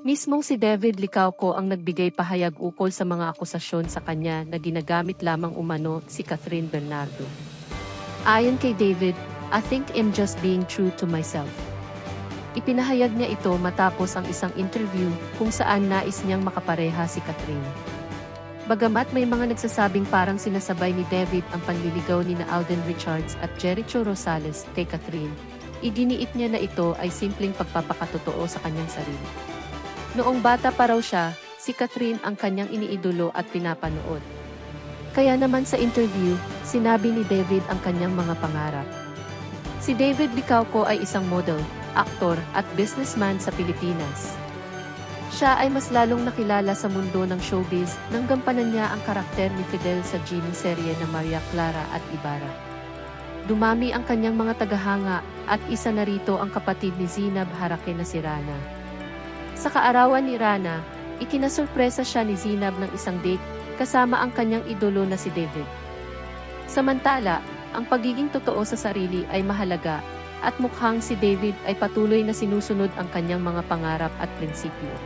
Mismong si David Licauco ang nagbigay pahayag ukol sa mga akusasyon sa kanya na ginagamit lamang umano si Catherine Bernardo. Ayon kay David, "I think I'm just being true to myself." Ipinahayag niya ito matapos ang isang interview kung saan nais niyang makapareha si Catherine. Bagamat may mga nagsasabing parang sinasabay ni David ang panliligaw ni Alden Richards at Jericho Rosales kay Catherine, iginiit niya na ito ay simpleng pagpapakatotoo sa kanyang sarili. Noong bata pa raw siya, si Catherine ang kanyang iniidolo at pinapanood. Kaya naman sa interview, sinabi ni David ang kanyang mga pangarap. Si David Licauco ay isang model, aktor at businessman sa Pilipinas. Siya ay mas lalong nakilala sa mundo ng showbiz nang gampanan niya ang karakter ni Fidel sa serye na Maria Clara at Ibarra. Dumami ang kanyang mga tagahanga at isa na rito ang kapatid ni Zinab Harake na si Rana. Sa kaarawan ni Rana, ikinasurpresa siya ni Zinab ng isang date kasama ang kanyang idolo na si David. Samantala, ang pagiging totoo sa sarili ay mahalaga at mukhang si David ay patuloy na sinusunod ang kanyang mga pangarap at prinsipyo.